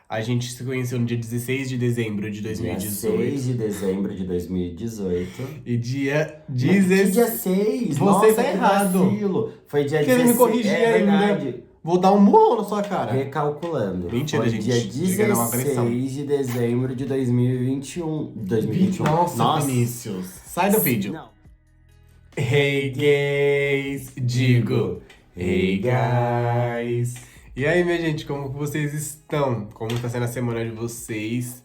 A gente se conheceu no dia 16 de dezembro de Dia 2018. 6 de dezembro de 2018. E dia Que dia 16. 6? Você Nossa, tá que errado. vacilo. Foi dia Querendo me 16. corrigir É ainda. verdade. Vou dar um murro na sua cara. Recalculando. Mentira, Foi gente. dia Chega a dar uma agressão. 16 de dezembro de 2021. 2021. Nossa, Vinícius. Sai do vídeo. Não. Hey gays, digo, hey guys. E aí, minha gente, como que vocês estão? Como está sendo a semana de vocês?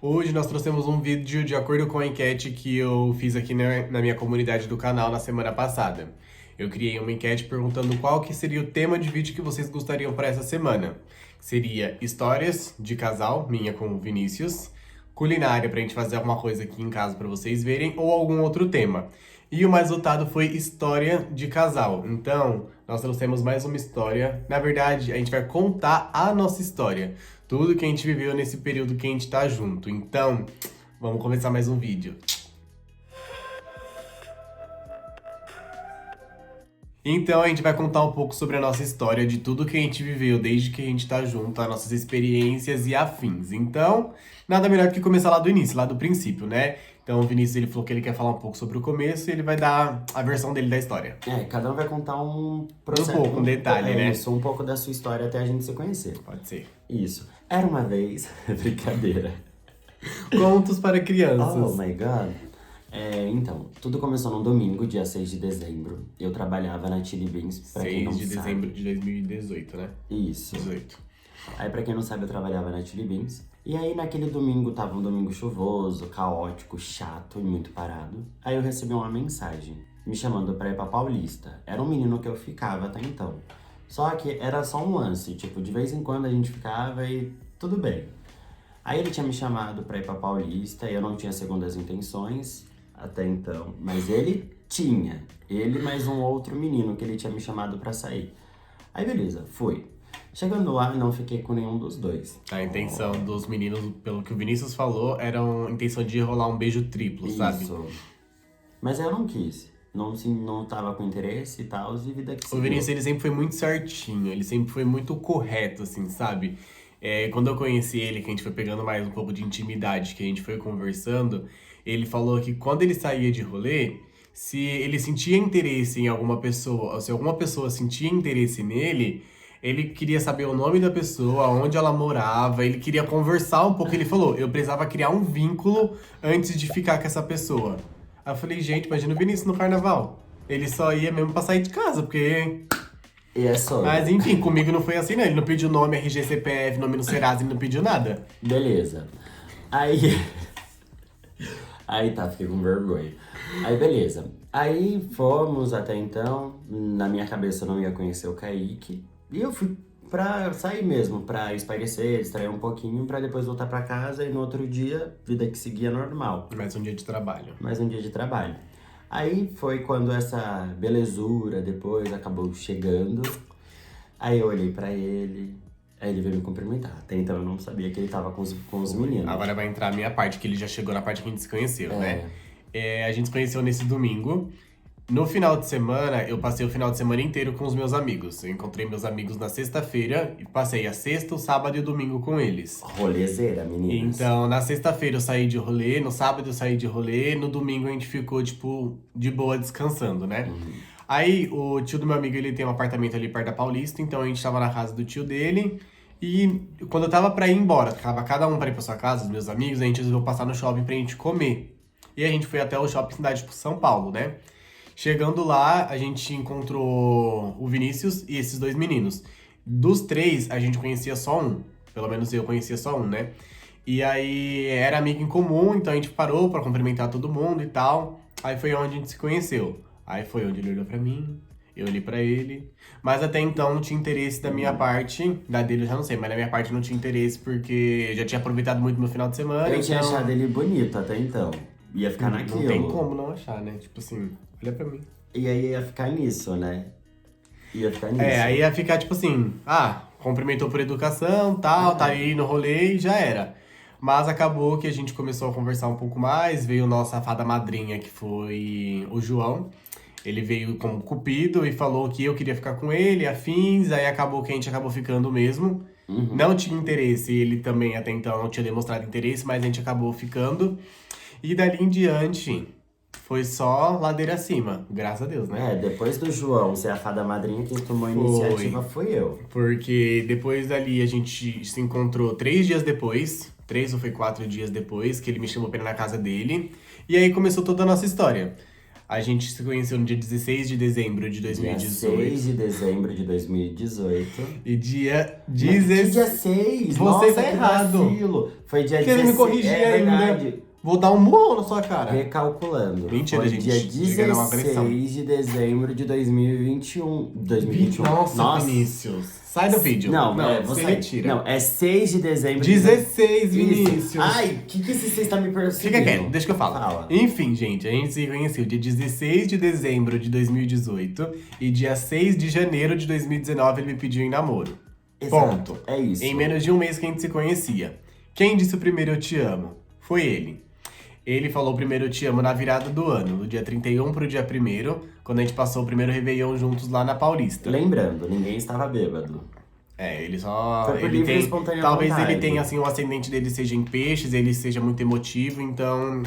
Hoje nós trouxemos um vídeo de acordo com a enquete que eu fiz aqui na minha comunidade do canal na semana passada. Eu criei uma enquete perguntando qual que seria o tema de vídeo que vocês gostariam para essa semana. Seria histórias de casal, minha com o Vinícius, culinária pra gente fazer alguma coisa aqui em casa pra vocês verem, ou algum outro tema. E o mais votado foi história de casal. Então, nós trouxemos mais uma história. Na verdade, a gente vai contar a nossa história. Tudo que a gente viveu nesse período que a gente tá junto. Então, vamos começar mais um vídeo. Então a gente vai contar um pouco sobre a nossa história, de tudo que a gente viveu desde que a gente tá junto, as nossas experiências e afins. Então, nada melhor do que começar lá do início, lá do princípio, né? Então o Vinícius, ele falou que ele quer falar um pouco sobre o começo e ele vai dar a versão dele da história. Cada um vai contar um processo. Um pouco, um detalhe, né? Isso, um pouco da sua história até a gente se conhecer. Pode ser. Isso. Era uma vez. Brincadeira. Contos para Oh crianças. my god. Então, tudo começou num domingo, dia 6 de dezembro. Eu trabalhava na Chili Beans, pra quem não 6 de sabe. dezembro de 2018, né? Isso. 18. Aí, pra quem não sabe, eu trabalhava na Chili Beans. E aí, naquele domingo, tava um domingo chuvoso, caótico, chato e muito parado. Aí eu recebi uma mensagem me chamando pra ir pra Paulista. Era um menino que eu ficava até então. Só que era só um lance, tipo, de vez em quando a gente ficava e tudo bem. Aí ele tinha me chamado pra ir pra Paulista e eu não tinha segundas intenções até então. Mas ele tinha. Ele mais um outro menino que ele tinha me chamado pra sair. Aí beleza, fui. Chegando lá, não fiquei com nenhum dos dois. A intenção dos meninos, pelo que o Vinícius falou, era a intenção de rolar um beijo triplo, sabe? Isso. Mas eu não quis. Não tava com interesse e tal, e vida que O seguiu. Vinícius, ele sempre foi muito certinho, ele sempre foi muito correto, assim, sabe? Quando eu conheci ele, que a gente foi pegando mais um pouco de intimidade, que a gente foi conversando, ele falou que quando ele saía de rolê, se ele sentia interesse em alguma pessoa, ou se alguma pessoa sentia interesse nele, ele queria saber o nome da pessoa, onde ela morava, ele queria conversar um pouco. Ele falou, eu precisava criar um vínculo antes de ficar com essa pessoa. Aí eu falei, gente, imagina o Vinícius no carnaval. Ele só ia mesmo pra sair de casa, porque... E é só. Mas enfim, comigo não foi assim, não. Ele não pediu nome, RG, CPF, nome no Serasa, ele não pediu nada. Beleza. Aí. Aí tá, fiquei com vergonha. Aí beleza. Aí fomos até então. Na minha cabeça eu não ia conhecer o Kaique. E eu fui pra sair mesmo, pra espairecer, distrair um pouquinho, pra depois voltar pra casa e no outro dia, vida que seguia normal. Mais um dia de trabalho. Mais um dia de trabalho. Aí foi quando essa belezura depois acabou chegando. Aí eu olhei pra ele, aí ele veio me cumprimentar. Até então eu não sabia que ele tava com os meninos. Agora vai entrar a minha parte, que ele já chegou na parte que a gente se conheceu, né? A gente se conheceu nesse domingo. No final de semana, eu passei o final de semana inteiro com os meus amigos. Eu encontrei meus amigos na sexta-feira e passei a sexta, o sábado e o domingo com eles. Rolezeira, meninas. Então, na sexta-feira eu saí de rolê, no sábado eu saí de rolê, no domingo a gente ficou, tipo, de boa descansando, né? Aí, o tio do meu amigo, ele tem um apartamento ali perto da Paulista, então a gente tava na casa do tio dele. E quando eu tava pra ir embora, tava cada um pra ir pra sua casa, os meus amigos, a gente resolveu passar no shopping pra gente comer. E a gente foi até o shopping cidade, tipo, São Paulo, né? Chegando lá, a gente encontrou o Vinícius e esses dois meninos. Dos três, a gente conhecia só um. Pelo menos eu conhecia só um, né? E aí, era amigo em comum, então a gente parou pra cumprimentar todo mundo e tal. Aí foi onde a gente se conheceu. Aí foi onde ele olhou pra mim, eu olhei pra ele. Mas até então não tinha interesse da minha parte. Da dele eu já não sei, mas da minha parte não tinha interesse porque eu já tinha aproveitado muito meu final de semana. Eu tinha então... achado ele bonito até então. Ia ficar naquilo. Não tem como não achar, né? Tipo assim, olha pra mim. E aí ia ficar nisso, né? Ia ficar nisso. Aí ia ficar tipo assim, cumprimentou por educação, tal, tá aí no rolê e já era. Mas acabou que a gente começou a conversar um pouco mais, veio nossa fada madrinha, que foi o João. Ele veio como cupido e falou que eu queria ficar com ele, afins, aí acabou que a gente acabou ficando mesmo. Não tinha interesse, ele também até então não tinha demonstrado interesse, mas a gente acabou ficando. E dali em diante, foi só ladeira acima, graças a Deus, né? Depois do João ser a fada madrinha, quem tomou a Foi. iniciativa fui eu. Porque depois dali a gente se encontrou 3 dias depois, 3 ou foi 4 dias depois, que ele me chamou pra ir na casa dele. E aí começou toda a nossa história. A gente se conheceu no dia 16 de dezembro de 2018. Dia 6 de dezembro de 2018. E dia Que 16... dia 6? Você Nossa, tá que errado. vacilo. Foi dia Porque 16. ele me corrigia verdade. ainda. Vou dar um murro na sua cara. Recalculando. Mentira, foi gente. dia Chega a dar uma agressão. 16 de dezembro de 2021. 2021. Nossa, Vinícius. Sai do vídeo. Não, você sair. retira. Não, é 6 de dezembro 16, de... Vinícius. Isso. Ai, o que esse 6 tá me perseguindo? Fica quieto, deixa que eu falo. Fala. Enfim, gente, a gente se conheceu dia 16 de dezembro de 2018 e dia 6 de janeiro de 2019 ele me pediu em namoro. Exato, Ponto. é isso. Em menos de um mês que a gente se conhecia. Quem disse o primeiro eu te amo? Foi ele. Ele falou o primeiro eu te amo na virada do ano, do dia 31 pro dia 1º, quando a gente passou o primeiro Réveillon juntos lá na Paulista. Lembrando, ninguém estava bêbado. Ele só... Foi por ele livre e tem, espontânea talvez vontade. ele tenha, assim, o ascendente dele seja em peixes, ele seja muito emotivo, então...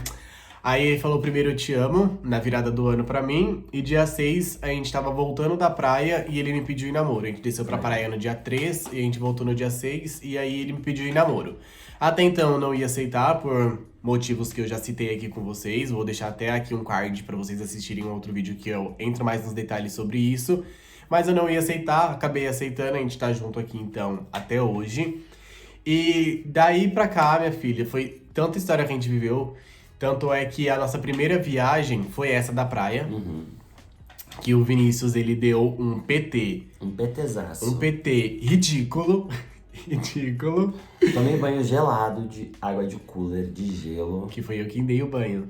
Aí ele falou primeiro eu te amo, na virada do ano pra mim, e dia 6 a gente tava voltando da praia e ele me pediu em namoro. A gente desceu pra praia no dia 3 e a gente voltou no dia 6 e aí ele me pediu em namoro. Até então eu não ia aceitar por motivos que eu já citei aqui com vocês, vou deixar até aqui um card pra vocês assistirem um outro vídeo que eu entro mais nos detalhes sobre isso. Mas eu não ia aceitar, acabei aceitando, a gente tá junto aqui então até hoje. E daí pra cá, minha filha, foi tanta história que a gente viveu. Tanto é que a nossa primeira viagem foi essa da praia. Que o Vinícius, ele deu um PT. Um PTzaço. Um PT ridículo. Ridículo. Tomei banho gelado de água de cooler, de gelo. Que foi eu que dei o banho.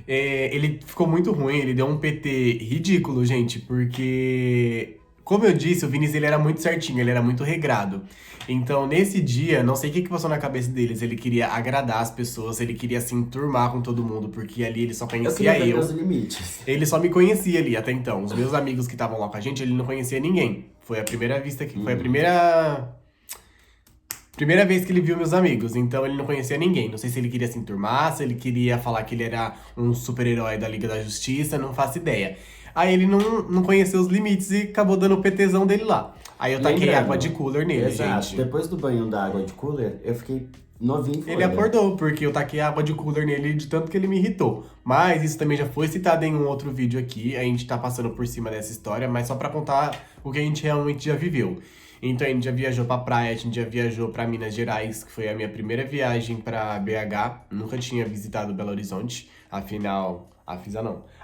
Ele ficou muito ruim, ele deu um PT ridículo, gente, porque... Como eu disse, o Vinícius ele era muito certinho, ele era muito regrado. Então, nesse dia, não sei o que passou na cabeça deles, ele queria agradar as pessoas, ele queria se enturmar com todo mundo, porque ali ele só conhecia Eu. eu. Os limites. Ele só me conhecia ali até então. Os meus amigos que estavam lá com a gente, ele não conhecia ninguém. Foi a primeira vista que... Foi a primeira vez que ele viu meus amigos, então ele não conhecia ninguém. Não sei se ele queria se enturmar, se ele queria falar que ele era um super-herói da Liga da Justiça, não faço ideia. Aí ele não conheceu os limites e acabou dando o PTzão dele lá. Aí eu taquei Lembrando, água de cooler nele, exato. gente. Depois do banho da água de cooler, eu fiquei novinho em folha. Ele acordou, porque eu taquei água de cooler nele de tanto que ele me irritou. Mas isso também já foi citado em um outro vídeo aqui, a gente tá passando por cima dessa história, mas só pra contar o que a gente realmente já viveu. Então a gente já viajou pra praia, a gente já viajou pra Minas Gerais, que foi a minha primeira viagem pra BH. Nunca tinha visitado Belo Horizonte,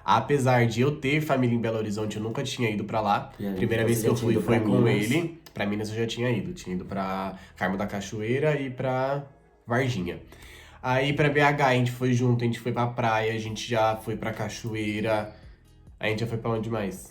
Apesar de eu ter família em Belo Horizonte, eu nunca tinha ido pra lá. Primeira vez que eu fui foi com ele. Pra Minas eu já tinha ido. Tinha ido pra Carmo da Cachoeira e pra Varginha. Aí pra BH a gente foi junto, a gente foi pra praia, a gente já foi pra cachoeira. A gente já foi pra onde mais?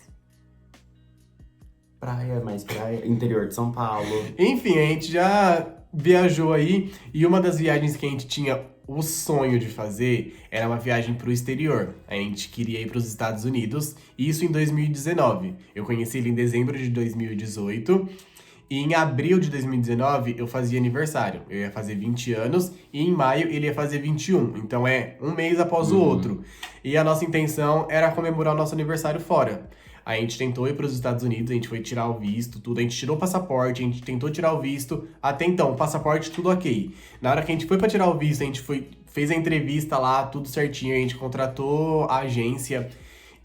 Mais praia. Interior de São Paulo. Enfim, a gente já viajou aí. E uma das viagens que a gente tinha o sonho de fazer era uma viagem pro exterior. A gente queria ir pros Estados Unidos. Isso em 2019. Eu conheci ele em dezembro de 2018. E em abril de 2019 eu fazia aniversário. Eu ia fazer 20 anos e em maio ele ia fazer 21. Então é um mês após o outro. E a nossa intenção era comemorar o nosso aniversário fora. A gente tentou ir para os Estados Unidos, a gente foi tirar o visto, tudo. A gente tirou o passaporte, a gente tentou tirar o visto. Até então, o passaporte, tudo ok. Na hora que a gente foi para tirar o visto, a gente fez a entrevista lá, tudo certinho. A gente contratou a agência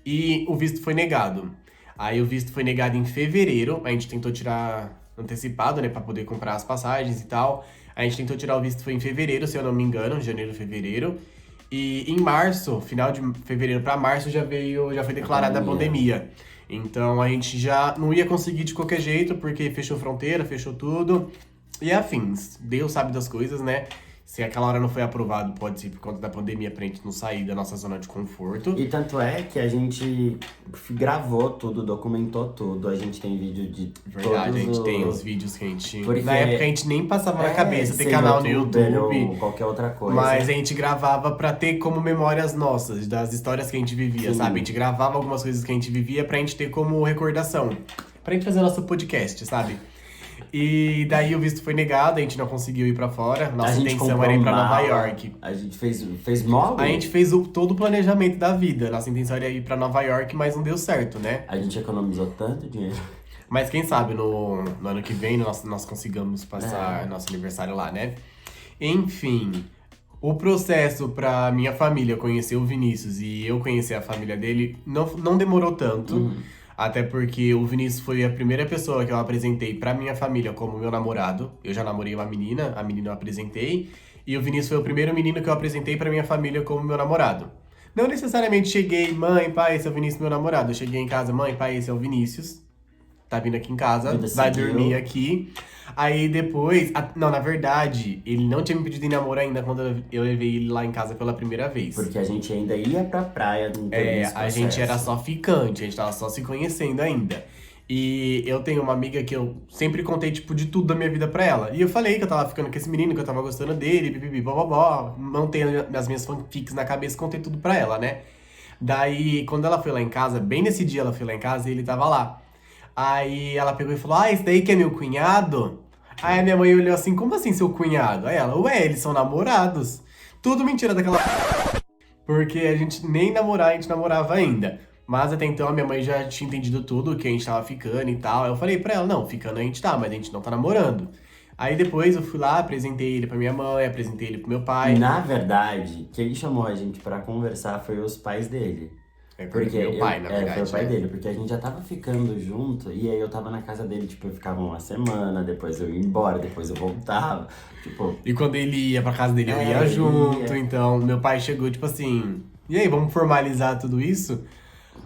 e o visto foi negado. Aí o visto foi negado em fevereiro. A gente tentou tirar antecipado, né, para poder comprar as passagens e tal. A gente tentou tirar o visto, foi em fevereiro, se eu não me engano, janeiro, fevereiro. E em março, final de fevereiro para março, já foi declarada a pandemia. Então a gente já não ia conseguir de qualquer jeito, porque fechou fronteira, fechou tudo. E afins. Deus sabe das coisas, né? Se aquela hora não foi aprovado, pode ser por conta da pandemia pra gente não sair da nossa zona de conforto. E tanto é que a gente gravou tudo, documentou tudo. A gente tem vídeo de Verdade, todos a gente tem os vídeos que a gente... Porque Na época a gente nem passava na cabeça ter canal no youtuber YouTube. ou qualquer outra coisa. Mas a gente gravava pra ter como memórias nossas, das histórias que a gente vivia, Sim. sabe? A gente gravava algumas coisas que a gente vivia pra gente ter como recordação. Pra gente fazer nosso podcast, sabe? E daí o visto foi negado, a gente não conseguiu ir pra fora. A Nossa gente intenção comprou era ir pra Nova mala, York. a gente fez mó. A gente fez todo o planejamento da vida. Nossa intenção era ir pra Nova York, mas não deu certo, né? A gente economizou tanto dinheiro. Mas quem sabe no ano que vem nós consigamos passar nosso aniversário lá, né? Enfim, o processo pra minha família conhecer o Vinícius e eu conhecer a família dele não demorou tanto. Até porque o Vinícius foi a primeira pessoa que eu apresentei pra minha família como meu namorado. Eu já namorei uma menina, a menina eu apresentei. E o Vinícius foi o primeiro menino que eu apresentei pra minha família como meu namorado. Não necessariamente cheguei, mãe, pai, esse é o Vinícius, meu namorado. Eu cheguei em casa, mãe, pai, esse é o Vinícius. Tá vindo aqui em casa, Vida vai seguiu. dormir aqui. Aí depois. Não, na verdade, ele não tinha me pedido em namoro ainda quando eu levei ele lá em casa pela primeira vez. Porque a gente ainda ia pra praia no A gente era só ficante, a gente tava só se conhecendo ainda. E eu tenho uma amiga que eu sempre contei, tipo, de tudo da minha vida pra ela. E eu falei que eu tava ficando com esse menino, que eu tava gostando dele, pipipi, bobobó. Montei as minhas fanfics na cabeça e contei tudo pra ela, né? Daí, quando ela foi lá em casa, bem nesse dia ela foi lá em casa e ele tava lá. Aí ela pegou e falou: esse daí que é meu cunhado? Aí a minha mãe olhou assim: como assim seu cunhado? Aí ela: ué, eles são namorados. Tudo mentira daquela. Porque a gente nem namorar, a gente namorava ainda. Mas até então a minha mãe já tinha entendido tudo, que a gente tava ficando e tal. Eu falei pra ela: não, ficando a gente tá, mas a gente não tá namorando. Aí depois eu fui lá, apresentei ele pra minha mãe, apresentei ele pro meu pai. Na verdade, quem chamou a gente pra conversar foi os pais dele. Porque meu pai, na verdade. Foi o pai né? dele, porque a gente já tava ficando junto, e aí eu tava na casa dele, tipo, eu ficava uma semana, depois eu ia embora, depois eu voltava, tipo... E quando ele ia pra casa dele, eu ia ele junto. ia. Então, meu pai chegou, tipo assim, e aí, vamos formalizar tudo isso?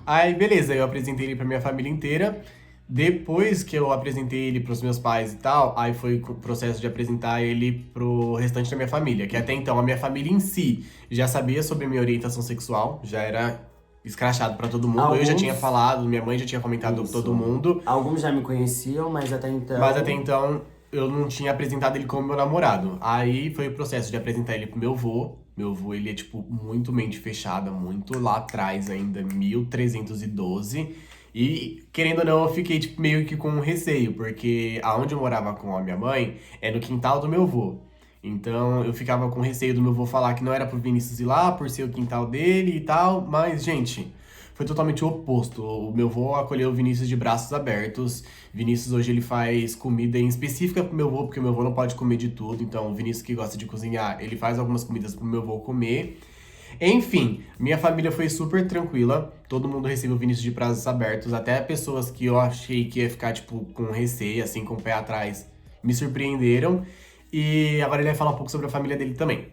Aí, beleza, eu apresentei ele pra minha família inteira. Depois que eu apresentei ele pros meus pais e tal, aí foi o processo de apresentar ele pro restante da minha família. Que até então, a minha família em si já sabia sobre a minha orientação sexual, já era escrachado pra todo mundo. Eu já Alguns- tinha falado, minha mãe já tinha comentado com todo mundo. Alguns já me conheciam, mas até então... Mas até então eu não tinha apresentado ele como meu namorado. Aí foi o processo de apresentar ele pro meu avô. Meu avô, ele é, tipo, muito mente fechada, muito lá atrás ainda, 1312. E, querendo ou não, eu fiquei, tipo, meio que com receio, porque aonde eu morava com a minha mãe é no quintal do meu avô. Então eu ficava com receio do meu avô falar que não era pro Vinícius ir lá, por ser o quintal dele e tal. Mas, gente, foi totalmente o oposto. O meu avô acolheu o Vinícius de braços abertos. Vinícius hoje ele faz comida em específica pro meu avô, porque o meu avô não pode comer de tudo. Então o Vinícius que gosta de cozinhar, ele faz algumas comidas pro meu avô comer. Enfim, minha família foi super tranquila. Todo mundo recebeu o Vinícius de braços abertos. Até pessoas que eu achei que ia ficar, tipo, com receio, assim, com o pé atrás, me surpreenderam. E agora ele vai falar um pouco sobre a família dele também.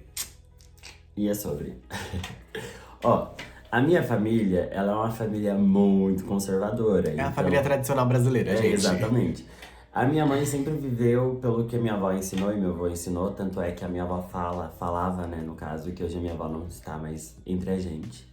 E é sobre. Ó, a minha família, ela é uma família muito conservadora. É a família tradicional brasileira, gente. Exatamente. A minha mãe sempre viveu pelo que a minha avó ensinou e meu avô ensinou, tanto é que a minha avó falava, né, no caso, que hoje a minha avó não está mais entre a gente.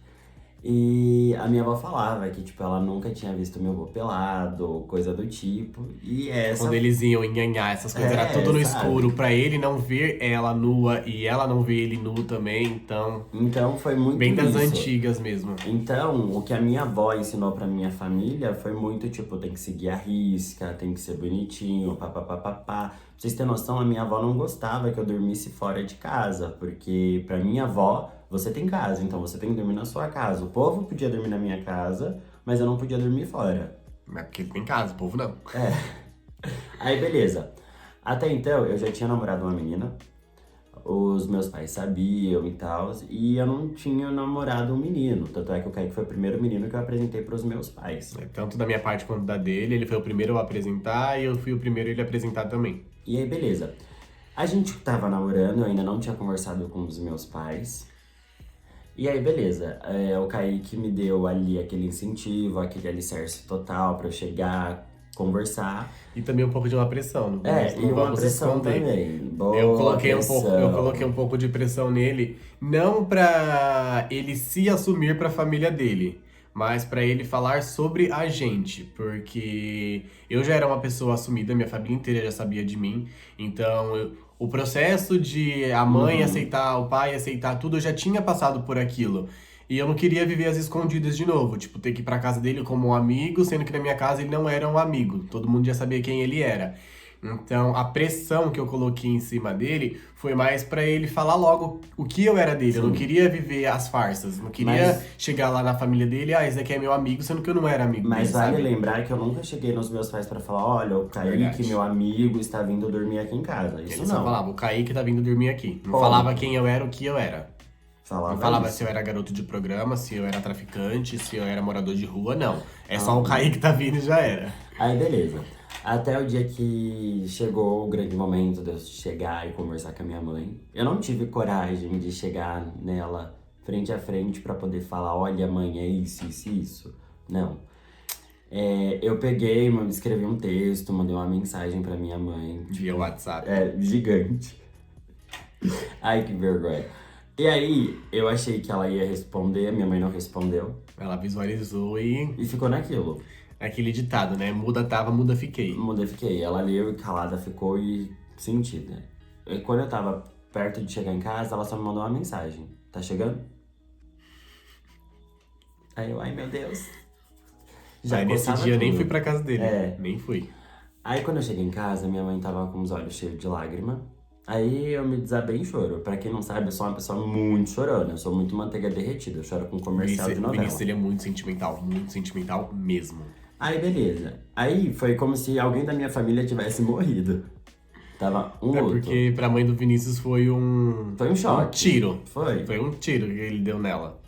E a minha avó falava que, tipo, ela nunca tinha visto meu avô pelado, coisa do tipo. E essa... Quando eles iam enganhar essas coisas, era tudo no sabe? escuro, pra ele não ver ela nua e ela não ver ele nu também, então... Então foi muito Bem das isso. antigas mesmo. Então, o que a minha avó ensinou pra minha família foi muito, tipo, tem que seguir a risca, tem que ser bonitinho, papapá. Pra vocês terem noção, a minha avó não gostava que eu dormisse fora de casa, porque pra minha avó, você tem casa, então você tem que dormir na sua casa. O povo podia dormir na minha casa, mas eu não podia dormir fora. Mas porque ele tem casa, o povo não. Aí, beleza. Até então, eu já tinha namorado uma menina, os meus pais sabiam e tal, e eu não tinha namorado um menino. Tanto é que o Kaique foi o primeiro menino que eu apresentei pros meus pais. Tanto da minha parte quanto da dele, ele foi o primeiro a apresentar e eu fui o primeiro a ele apresentar também. E aí, beleza. A gente tava namorando, eu ainda não tinha conversado com os meus pais. E aí, beleza. O Kaique me deu ali aquele incentivo, aquele alicerce total pra eu chegar, conversar. E também um pouco de uma pressão, não E não uma vamos pressão esconder. também. Boa Eu coloquei pressão. um pouco de pressão nele, não pra ele se assumir pra família dele, mas pra ele falar sobre a gente, porque eu já era uma pessoa assumida, minha família inteira já sabia de mim, então o processo de a mãe aceitar, o pai aceitar tudo, eu já tinha passado por aquilo. E eu não queria viver as escondidas de novo, tipo, ter que ir pra casa dele como um amigo, sendo que na minha casa ele não era um amigo, todo mundo já sabia quem ele era. Então, a pressão que eu coloquei em cima dele foi mais pra ele falar logo o que eu era dele. Eu não Sim. queria viver as farsas. Não queria Mas, chegar lá na família dele, esse daqui é meu amigo, sendo que eu não era amigo mas dele, vale sabe? lembrar que eu nunca cheguei nos meus pais pra falar, olha, o Kaique, Verdade. meu amigo, está vindo dormir aqui em casa. Isso Ele só não. falava, o Kaique tá vindo dormir aqui. Não falava Ponto. quem eu era, o que eu era. Não Falava falava se eu isso. era garoto de programa, se eu era traficante, se eu era morador de rua, não. É só o Aham. Kaique tá vindo e já era. Aí, beleza. Até o dia que chegou o grande momento de eu chegar e conversar com a minha mãe. Eu não tive coragem de chegar nela frente a frente pra poder falar, olha, mãe, é isso, isso, e isso. Não. Eu peguei, escrevi um texto, mandei uma mensagem pra minha mãe. Via WhatsApp. Gigante. Ai, que vergonha. E aí, eu achei que ela ia responder, minha mãe não respondeu. Ela visualizou e E ficou naquilo. aquele ditado, né? Muda tava, muda fiquei. Modifiquei. Ela leu e calada ficou e sentida. E quando eu tava perto de chegar em casa, ela só me mandou uma mensagem. Tá chegando? Aí eu, ai meu Deus. Já Aí nesse coçava dia eu nem tudo. fui pra casa dele. É. Nem fui. Aí quando eu cheguei em casa, minha mãe tava com os olhos cheios de lágrima. Aí eu me desabei em choro. Pra quem não sabe, eu sou uma pessoa muito chorona. Eu sou muito manteiga derretida. Eu choro com comercial de O novela. Vinícius, ele é muito sentimental mesmo. Aí beleza. Aí foi como se alguém da minha família tivesse morrido. Tava um É luto. porque pra mãe do Vinícius foi um... Foi um choque. Um tiro. Foi. Foi um tiro que ele deu nela.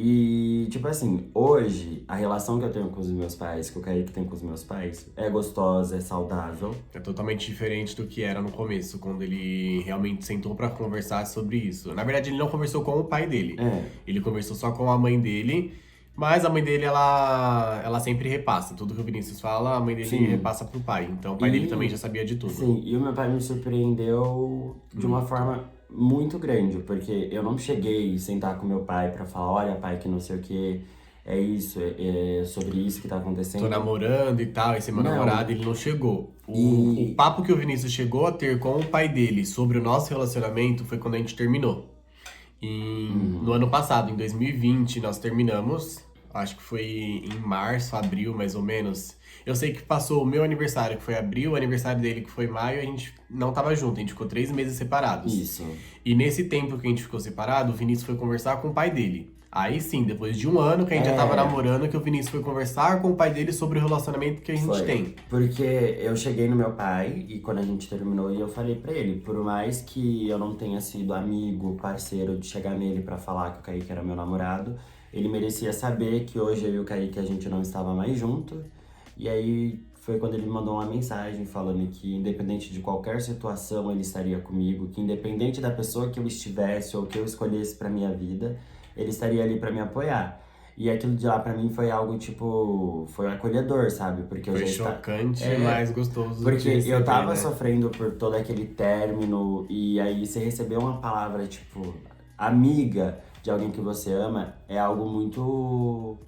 E, tipo assim, hoje, a relação que eu tenho com os meus pais, que o Kaique tem com os meus pais, é gostosa, é saudável. É totalmente diferente do que era no começo, quando ele realmente sentou pra conversar sobre isso. Na verdade, ele não conversou com o pai dele. É. Ele conversou só com a mãe dele, mas a mãe dele, ela sempre repassa. Tudo que o Vinícius fala, a mãe dele Sim. repassa pro pai. Então o pai dele também já sabia de tudo. Sim, e o meu pai me surpreendeu de uma forma muito grande, porque eu não cheguei a sentar com meu pai pra falar, olha, pai, que não sei o que, é isso, é sobre isso que tá acontecendo. Tô namorando e tal, esse é meu Não. namorado, ele não chegou. E- O papo que o Vinícius chegou a ter com o pai dele sobre o nosso relacionamento foi quando a gente terminou. No ano passado, em 2020, nós terminamos. Acho que foi em março, abril, mais ou menos. Eu sei que passou o meu aniversário, que foi abril, o aniversário dele, que foi maio, a gente não tava junto, a gente ficou 3 meses separados. Isso. E nesse tempo que a gente ficou separado, o Vinícius foi conversar com o pai dele. Aí sim, depois de um ano que a gente já tava namorando, que o Vinícius foi conversar com o pai dele sobre o relacionamento que a gente Foi. tem. Porque eu cheguei no meu pai e quando a gente terminou, e eu falei pra ele, por mais que eu não tenha sido amigo, parceiro de chegar nele pra falar que o Kaique era meu namorado, ele merecia saber que hoje eu e o Kaique a gente não estava mais junto. E aí foi quando ele me mandou uma mensagem falando que independente de qualquer situação ele estaria comigo, que independente da pessoa que eu estivesse ou que eu escolhesse pra minha vida, ele estaria ali pra me apoiar. E aquilo de lá pra mim foi algo tipo, foi acolhedor, sabe? Porque eu Foi já estava chocante, mas gostoso porque de receber, eu tava né? sofrendo por todo aquele término e aí você receber uma palavra tipo amiga de alguém que você ama é algo muito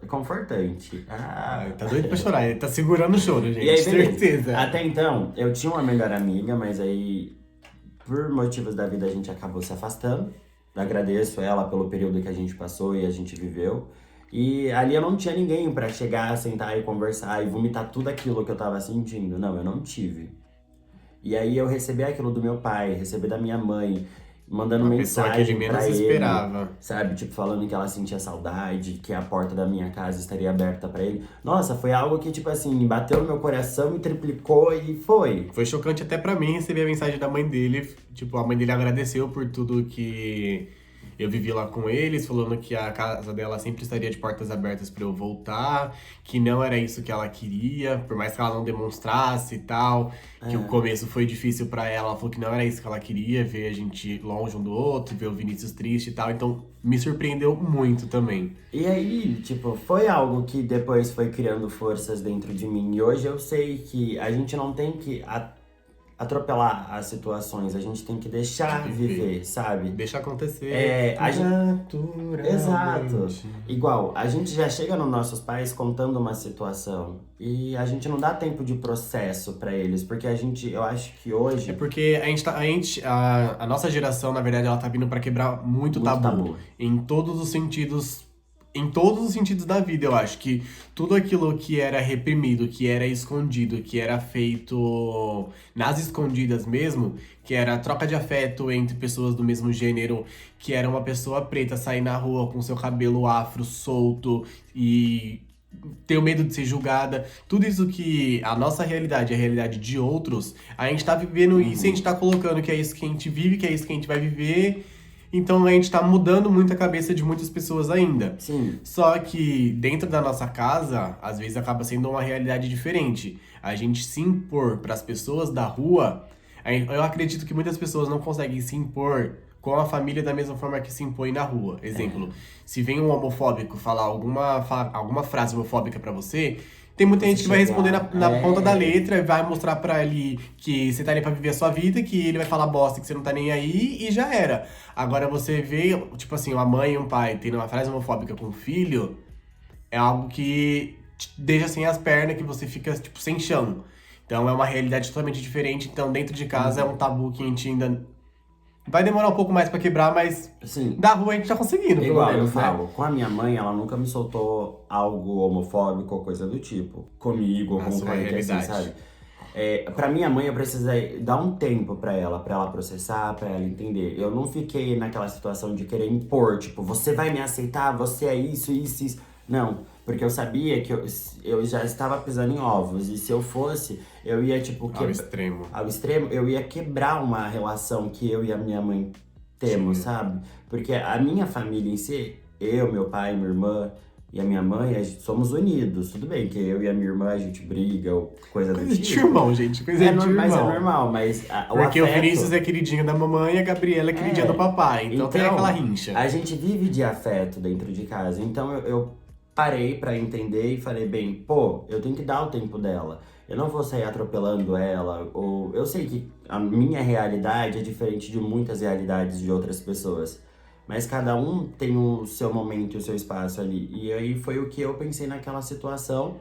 confortante. Ai, tá doido pra chorar, ele tá segurando o choro, gente, E aí, beleza. certeza. Até então, eu tinha uma melhor amiga, mas aí, por motivos da vida, a gente acabou se afastando. Agradeço ela pelo período que a gente passou e a gente viveu. E ali eu não tinha ninguém pra chegar, sentar e conversar e vomitar tudo aquilo que eu tava sentindo. Não, eu não tive. E aí eu recebi aquilo do meu pai, recebi da minha mãe, mandando Uma pessoa que ele mensagem menos pra ele, esperava. sabe? Tipo, falando que ela sentia saudade, que a porta da minha casa estaria aberta pra ele. Nossa, foi algo que, tipo assim, bateu no meu coração, me triplicou e foi. Foi chocante até pra mim receber a mensagem da mãe dele. Tipo, a mãe dele agradeceu por tudo que eu vivi lá com eles, falando que a casa dela sempre estaria de portas abertas pra eu voltar, que não era isso que ela queria, por mais que ela não demonstrasse e tal, que o começo foi difícil pra ela, ela falou que não era isso que ela queria, ver a gente longe um do outro, ver o Vinícius triste e tal, então me surpreendeu muito também. E aí, tipo, foi algo que depois foi criando forças dentro de mim. E hoje eu sei que a gente não tem que atropelar as situações, a gente tem que deixar viver, sabe? Deixa acontecer. A gente... Naturalmente. Exato. Igual, a gente já chega nos nossos pais contando uma situação e a gente não dá tempo de processo pra eles, porque eu acho que hoje É porque a nossa geração, na verdade, ela tá vindo pra quebrar muito tabu. Em todos os sentidos em todos os sentidos da vida, eu acho que tudo aquilo que era reprimido, que era escondido, que era feito nas escondidas mesmo, que era a troca de afeto entre pessoas do mesmo gênero, que era uma pessoa preta sair na rua com seu cabelo afro solto e ter o medo de ser julgada, tudo isso que a nossa realidade é a realidade de outros, a gente tá vivendo isso e a gente tá colocando que é isso que a gente vive, que é isso que a gente vai viver. Então a gente tá mudando muito a cabeça de muitas pessoas ainda. Sim. Só que dentro da nossa casa, às vezes acaba sendo uma realidade diferente. A gente se impor para as pessoas da rua, eu acredito que muitas pessoas não conseguem se impor com a família da mesma forma que se impõe na rua. Exemplo, se vem um homofóbico falar alguma frase homofóbica pra você, tem muita gente que vai responder na ponta da letra e vai mostrar pra ele que você tá ali pra viver a sua vida, que ele vai falar bosta, que você não tá nem aí e já era. Agora você vê, tipo assim, uma mãe e um pai tendo uma frase homofóbica com o filho, é algo que te deixa sem as pernas, que você fica, tipo, sem chão. Então é uma realidade totalmente diferente. Então dentro de casa é um tabu que a gente ainda vai demorar um pouco mais pra quebrar, mas Assim, da rua a gente tá conseguindo, pelo igual eu menos, né? falo, com a minha mãe, ela nunca me soltou algo homofóbico ou coisa do tipo. Comigo, Na com o sua Kaique, assim, realidade. sabe? Pra minha mãe, eu precisei dar um tempo pra ela processar, pra ela entender. Eu não fiquei naquela situação de querer impor, tipo, você vai me aceitar, você é isso, isso, isso. Não, porque eu sabia que eu já estava pisando em ovos. E se eu fosse, eu ia, tipo, Ao extremo. ao extremo, eu ia quebrar uma relação que eu e a minha mãe temos, Sim. sabe? Porque a minha família em si, eu, meu pai, minha irmã e a minha mãe, a gente somos unidos. Tudo bem que eu e a minha irmã, a gente briga ou coisa do Coisa de tipo. irmão, gente. Coisa de irmão. Mas é normal, mas o Porque o afeto... Vinícius é queridinho da mamãe e a Gabriela é queridinha do papai. Então tem aquela rincha. A gente vive de afeto dentro de casa. Então eu parei pra entender e falei, bem, pô, eu tenho que dar o tempo dela. Eu não vou sair atropelando ela. Ou eu sei que a minha realidade é diferente de muitas realidades de outras pessoas. Mas cada um tem o seu momento e o seu espaço ali. E aí foi o que eu pensei naquela situação.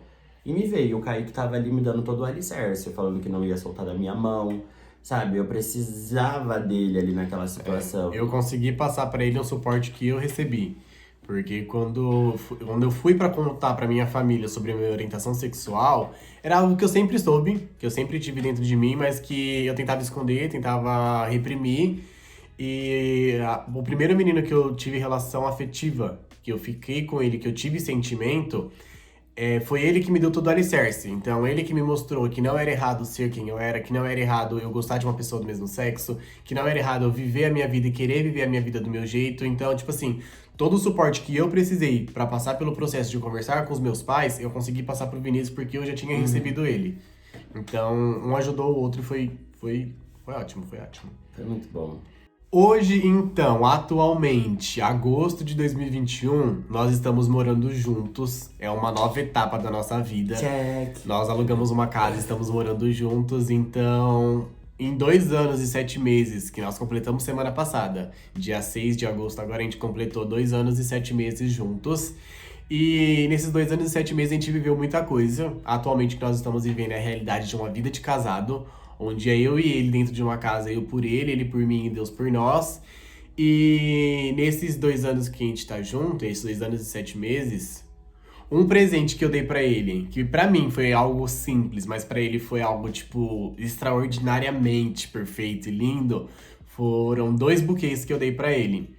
E me veio, o Kaique tava ali me dando todo o alicerce, falando que não ia soltar da minha mão, sabe? Eu precisava dele ali naquela situação. Eu consegui passar pra ele o suporte que eu recebi. Porque quando eu fui pra contar pra minha família sobre a minha orientação sexual, era algo que eu sempre soube, que eu sempre tive dentro de mim, mas que eu tentava esconder, tentava reprimir. E o primeiro menino que eu tive relação afetiva, que eu fiquei com ele, que eu tive sentimento, foi ele que me deu todo o alicerce. Então, ele que me mostrou que não era errado ser quem eu era, que não era errado eu gostar de uma pessoa do mesmo sexo, que não era errado eu viver a minha vida e querer viver a minha vida do meu jeito. Então, tipo assim, todo o suporte que eu precisei pra passar pelo processo de conversar com os meus pais, eu consegui passar pro Vinícius porque eu já tinha recebido ele. Então, um ajudou o outro e foi ótimo, foi ótimo. Foi muito bom. Hoje, então, atualmente, agosto de 2021, nós estamos morando juntos. É uma nova etapa da nossa vida. Check. Nós alugamos uma casa, estamos morando juntos. Então, em 2 anos e 7 meses, que nós completamos semana passada, dia 6 de agosto, agora a gente completou 2 anos e 7 meses juntos. E nesses 2 anos e 7 meses a gente viveu muita coisa. Atualmente, o que nós estamos vivendo é a realidade de uma vida de casado, onde é eu e ele dentro de uma casa, eu por ele por mim e Deus por nós. E nesses 2 anos que a gente tá junto, esses 2 anos e 7 meses, um presente que eu dei pra ele, que pra mim foi algo simples, mas pra ele foi algo, tipo, extraordinariamente perfeito e lindo, foram 2 buquês que eu dei pra ele.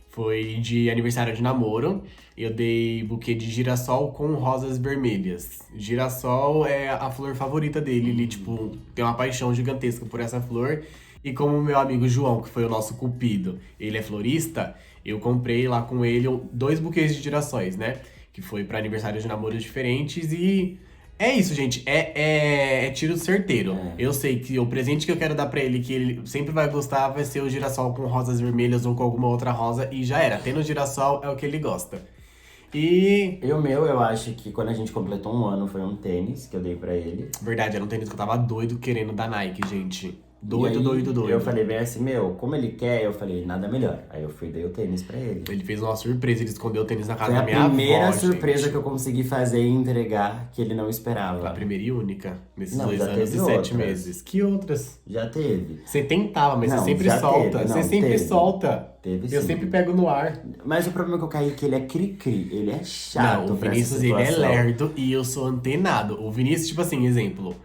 Foi de aniversário de namoro. Eu dei buquê de girassol com rosas vermelhas. Girassol é a flor favorita dele. Ele, tipo, tem uma paixão gigantesca por essa flor. E como o meu amigo João, que foi o nosso cupido, ele é florista, eu comprei lá com ele 2 buquês de girassóis, né? Que foi pra aniversários de namoros diferentes e... É isso, gente. É tiro certeiro. Eu sei que o presente que eu quero dar pra ele, que ele sempre vai gostar, vai ser o girassol com rosas vermelhas ou com alguma outra rosa. E já era. Tendo girassol é o que ele gosta. E... E o meu, eu acho que quando a gente completou 1 ano, foi um tênis que eu dei pra ele. Verdade, era um tênis que eu tava doido querendo da Nike, gente. Doido, E aí, doido, doido. Eu falei bem assim, meu, como ele quer, eu falei, nada melhor. Aí eu fui e dei o tênis pra ele. Ele fez uma surpresa, ele escondeu o tênis na casa Foi da a minha primeira avó, surpresa gente. que eu consegui fazer e entregar que ele não A esperava. primeira e única, nesses Não, 2 já anos e teve 7 outras. meses. Que outras? Já teve. Você tentava, mas Não, você sempre já solta. teve, Você não, sempre teve. solta. Teve Eu sim. sempre pego no ar. Mas o problema é que eu caí que ele é cri-cri, ele é chato Não, o pra Vinícius, essa ele é situação. lerdo e eu sou antenado. O Vinícius, tipo assim, exemplo.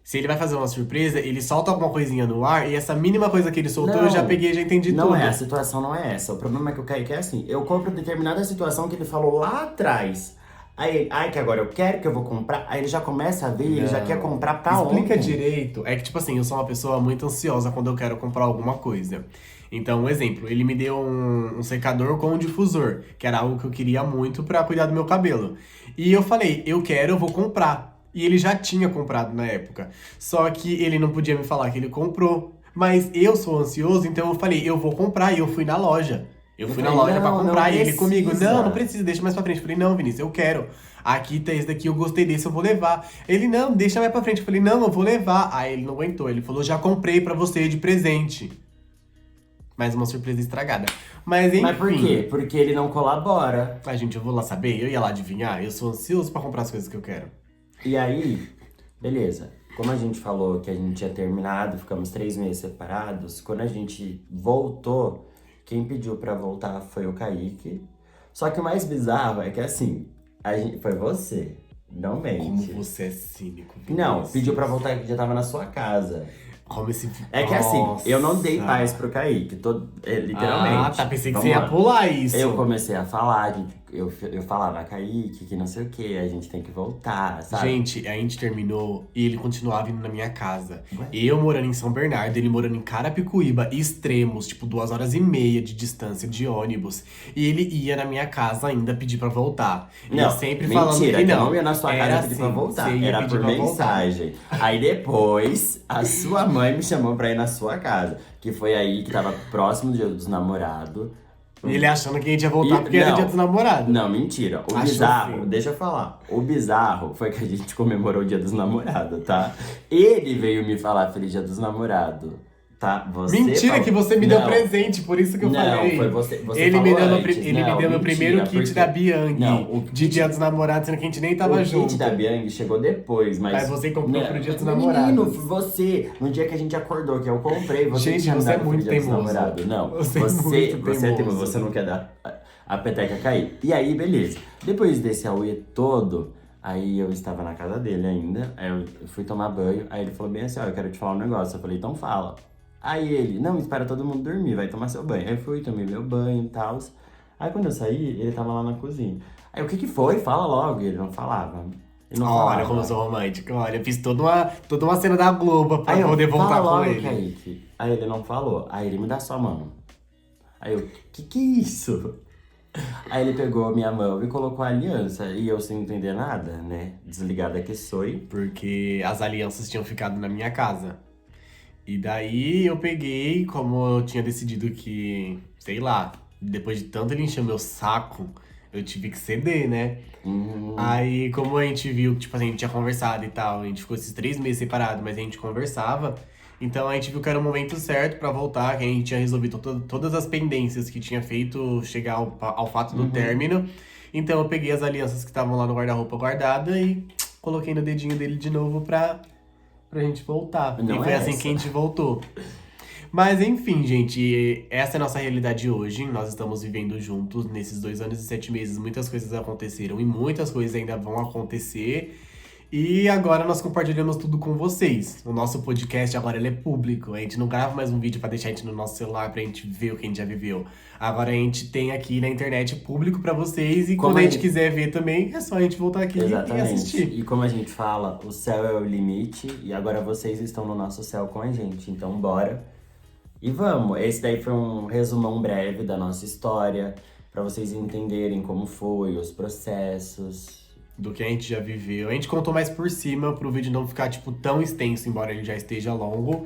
Se ele vai fazer uma surpresa, ele solta alguma coisinha no ar e essa mínima coisa que ele soltou, eu já peguei e já entendi não tudo. é, a situação não é essa. O problema é que o Kaique é assim, eu compro determinada situação que ele falou lá atrás. Aí ele, ai, que agora eu quero, que eu vou comprar. Aí ele já começa a ver e ele já quer comprar pra Explica ontem. direito. É que, tipo assim, eu sou uma pessoa muito ansiosa quando eu quero comprar alguma coisa. Então, um exemplo, ele me deu um secador com um difusor, que era algo que eu queria muito pra cuidar do meu cabelo. E eu falei, eu quero, eu vou comprar. E ele já tinha comprado na época. Só que ele não podia me falar que ele comprou. Mas eu sou ansioso, então eu falei, eu vou comprar. E eu fui na loja. Eu fui na falei, loja pra não, comprar. não E ele comigo, precisa. não precisa, deixa mais pra frente. Eu falei, não, Vinícius, eu quero. Aqui tá esse daqui, eu gostei desse, eu vou levar. Ele, não, deixa mais pra frente. Eu falei, não, eu vou levar. Aí ele não aguentou. Ele falou, já comprei pra você de presente. Mais uma surpresa estragada. Mas enfim. Mas por quê? Porque ele não colabora. A gente, eu vou lá saber, eu ia lá adivinhar. Eu sou ansioso pra comprar as coisas que eu quero. E aí, beleza. Como a gente falou que a gente tinha terminado, ficamos 3 meses separados, quando a gente voltou, quem pediu pra voltar foi o Kaique. Só que o mais bizarro é que assim, foi você. Não Como mente. você é cínico, Não, Vinícius. pediu pra voltar que já tava na sua casa. Como esse... É que assim, eu não dei Nossa. paz pro Kaique, literalmente. Ah, tá, pensei que Vamos você ia lá. pular isso. Eu comecei a falar, eu falava, Kaique, que não sei o que, a gente tem que voltar, sabe? Gente, a gente terminou e ele continuava indo na minha casa. Ué? Eu morando em São Bernardo, ele morando em Carapicuíba, extremos, tipo 2 horas e meia de distância de ônibus. E ele ia na minha casa ainda pedir pra voltar. E Não, eu sempre mentira, falando que que eu não. não ia na sua Era casa pedir pra assim, voltar, você ia era pedir por pra voltar. mensagem. Aí depois, a sua mãe me chamou pra ir na sua casa, que foi aí que tava próximo do Dia dos Namorados. E ele achando que a gente ia voltar porque era não, dia dos namorados. Não, mentira. O Achou bizarro, sim. deixa eu falar. O bizarro foi que a gente comemorou o Dia dos Namorados, tá? Ele veio me falar Feliz Dia dos Namorados, tá? Mentira, falou- que você me deu Não. presente, por isso que eu Não, falei. foi você ele me falou deu, antes. ele me Não, deu meu mentira, primeiro kit porque- da Biang Não, o de kit- Dia dos Namorados, sendo que a gente nem tava o junto. kit da Biang chegou depois, mas... Mas você comprou pro Dia dos Menino, Namorados. você, no dia que a gente acordou, que eu comprei, você Gente, tinha me você é dado pro muito Dia dos teimoso. Namorados. Não, Você é você muito é teimoso, teimoso. você não quer dar a peteca cair. E aí, beleza. Depois desse auê todo, aí eu estava na casa dele ainda, aí eu fui tomar banho, aí ele falou bem assim, ó, eu quero te falar um negócio. Eu falei, então fala. Aí ele, não, espera todo mundo dormir, vai tomar seu banho. Aí eu fui, tomei meu banho e tal. Aí quando eu saí, ele tava lá na cozinha. Aí o que que foi? Fala logo. E ele não falava. Ele não Olha falava. como eu sou romântico. Olha, eu fiz toda uma cena da Globo pra Aí eu, poder voltar fala com logo, ele. Kaique. Aí ele não falou. Aí ele me dá sua mão. Aí eu, que é isso? Aí ele pegou a minha mão e colocou a aliança. E eu sem entender nada, né? Desligada que sou. Porque as alianças tinham ficado na minha casa. E daí eu peguei, como eu tinha decidido que, sei lá, depois de tanto ele encher o meu saco, eu tive que ceder, né? Aí, como a gente viu, tipo assim, a gente tinha conversado e tal, a gente ficou esses 3 meses separados, mas a gente conversava. Então a gente viu que era o momento certo pra voltar, que a gente tinha resolvido todas as pendências que tinha feito chegar ao fato do término. Então eu peguei as alianças que estavam lá no guarda-roupa guardada e coloquei no dedinho dele de novo pra gente voltar. Não e foi é assim essa. que a gente voltou. Mas enfim, gente, essa é a nossa realidade hoje. Nós estamos vivendo juntos nesses 2 anos e 7 meses. Muitas coisas aconteceram e muitas coisas ainda vão acontecer. E agora nós compartilhamos tudo com vocês. O nosso podcast agora ele é público. A gente não grava mais um vídeo pra deixar a gente no nosso celular pra gente ver o que a gente já viveu. Agora a gente tem aqui na internet público pra vocês. E Como quando a gente a gente- quiser ver também, é só a gente voltar aqui e Exatamente. assistir. E como a gente fala, o céu é o limite. E agora vocês estão no nosso céu com a gente. Então bora. E vamos. Esse daí foi um resumão breve da nossa história. Pra vocês entenderem como foi, os processos. Do que a gente já viveu. A gente contou mais por cima pro vídeo não ficar, tipo, tão extenso, embora ele já esteja longo.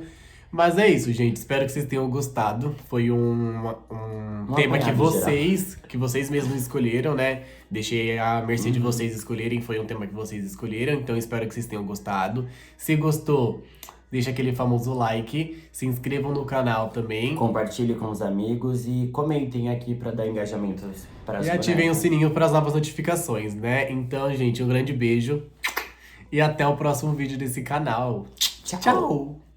Mas é isso, gente. Espero que vocês tenham gostado. Foi um tema que apanhado vocês mesmos escolheram, né? Deixei a mercê de vocês escolherem. Foi um tema que vocês escolheram. Então espero que vocês tenham gostado. Se gostou, deixa aquele famoso like, se inscrevam no canal também. Compartilhe com os amigos e comentem aqui pra dar engajamento para as E ativem o bonecas. sininho para as novas notificações, né? Então, gente, um grande beijo e até o próximo vídeo desse canal. Tchau! Tchau!